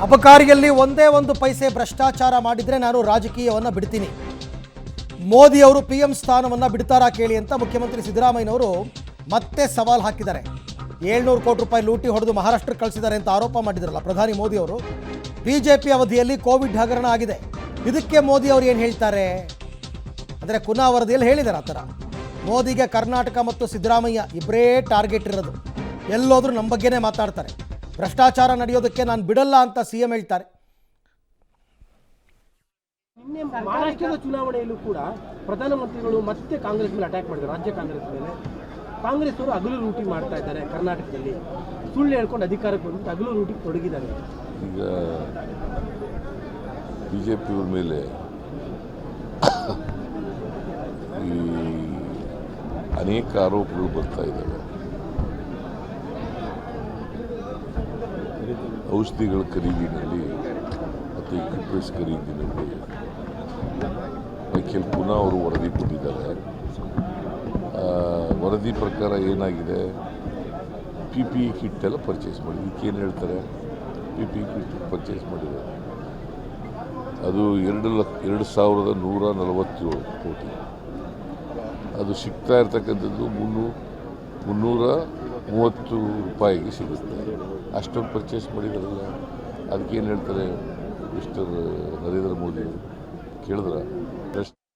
ಅಬಕಾರಿಯಲ್ಲಿ ಒಂದೇ ಒಂದು ಪೈಸೆ ಭ್ರಷ್ಟಾಚಾರ ಮಾಡಿದರೆ ನಾನು ರಾಜಕೀಯವನ್ನು ಬಿಡ್ತೀನಿ. ಮೋದಿ ಅವರು PM ಸ್ಥಾನವನ್ನು ಬಿಡ್ತಾರಾ ಕೇಳಿ ಅಂತ ಮುಖ್ಯಮಂತ್ರಿ ಸಿದ್ದರಾಮಯ್ಯನವರು ಮತ್ತೆ ಸವಾಲು ಹಾಕಿದ್ದಾರೆ. 700 ಕೋಟಿ ರೂಪಾಯಿ ಲೂಟಿ ಹೊಡೆದು ಮಹಾರಾಷ್ಟ್ರಕ್ಕೆ ಕಳಿಸಿದ್ದಾರೆ ಅಂತ ಆರೋಪ ಮಾಡಿದ್ರಲ್ಲ ಪ್ರಧಾನಿ ಮೋದಿ ಅವರು. BJP ಅವಧಿಯಲ್ಲಿ ಕೋವಿಡ್ ಹಗರಣ ಆಗಿದೆ. ಇದಕ್ಕೆ ಮೋದಿ ಅವರು ಏನು ಹೇಳ್ತಾರೆ ಅಂದರೆ ಕುನಾ ವರದಿಯಲ್ಲಿ ಹೇಳಿದ್ದಾರೆ ಆ ಥರ. ಮೋದಿಗೆ ಕರ್ನಾಟಕ ಮತ್ತು ಸಿದ್ದರಾಮಯ್ಯ ಇಬ್ಬರೇ ಟಾರ್ಗೆಟ್ ಇರೋದು. ಎಲ್ಲೋದ್ರೂ ನಮ್ಮ ಬಗ್ಗೆನೇ ಮಾತಾಡ್ತಾರೆ. ಭ್ರಷ್ಟಾಚಾರ ನಡೆಯೋದಕ್ಕೆ ನಾನು ಬಿಡಲ್ಲ ಅಂತ CM ಹೇಳ್ತಾರೆ. ನಿನ್ನೆ ಮಹಾರಾಷ್ಟ್ರದ ಚುನಾವಣೆಯಲ್ಲೂ ಕೂಡ ಪ್ರಧಾನಮಂತ್ರಿಗಳು ಮತ್ತೆ ಕಾಂಗ್ರೆಸ್ ಮೇಲೆ ಅಟ್ಯಾಕ್ ಮಾಡಿದ್ದಾರೆ. ರಾಜ್ಯ ಕಾಂಗ್ರೆಸ್ ಮೇಲೆ ಕಾಂಗ್ರೆಸ್ ಅವರು ಹಗಲು ಲೂಟಿ ಮಾಡ್ತಾ ಇದ್ದಾರೆ. ಕರ್ನಾಟಕದಲ್ಲಿ ಸುಳ್ಳು ಹೇಳ್ಕೊಂಡು ಅಧಿಕಾರಕ್ಕೆ ಬಂದು ಹಗಲು ಲೂಟಿ ತೊಡಗಿದ್ದಾರೆ. ಈಗ BJP ಅವ್ರ ಮೇಲೆ ಈ ಅನೇಕ ಆರೋಪಗಳು ಬರ್ತಾ ಇದ್ದಾವೆ. ಔಷಧಿಗಳ ಖರೀದಿನಲ್ಲಿ ಮತ್ತು ಇಕ್ವಿಪ್ಮೆಂಟ್ಸ್ ಖರೀದಿನಲ್ಲಿ ಮೈಕೇಲ್ ಕುನಾ ಅವರು ವರದಿ ಕೊಟ್ಟಿದ್ದಾರೆ. ವರದಿ ಪ್ರಕಾರ ಏನಾಗಿದೆ, PPE ಕಿಟ್ ಎಲ್ಲ ಪರ್ಚೇಸ್ ಮಾಡಿದ್ರು. ಇದಕ್ಕೇನು ಹೇಳ್ತಾರೆ, PPE ಕಿಟ್ ಪರ್ಚೇಸ್ ಮಾಡಿದ್ದಾರೆ. ಅದು 2,147 ಕೋಟಿ. ಅದು ಸಿಗ್ತಾ ಇರ್ತಕ್ಕಂಥದ್ದು 330 ರೂಪಾಯಿಗೆ ಸಿಗುತ್ತೆ. ಅಷ್ಟೊಂದು ಪರ್ಚೇಸ್ ಮಾಡಿದಾರಲ್ಲ, ಅದಕ್ಕೇನು ಹೇಳ್ತಾರೆ ಮಿಸ್ಟರ್ ನರೇಂದ್ರ ಮೋದಿ ಕೇಳಿದ್ರ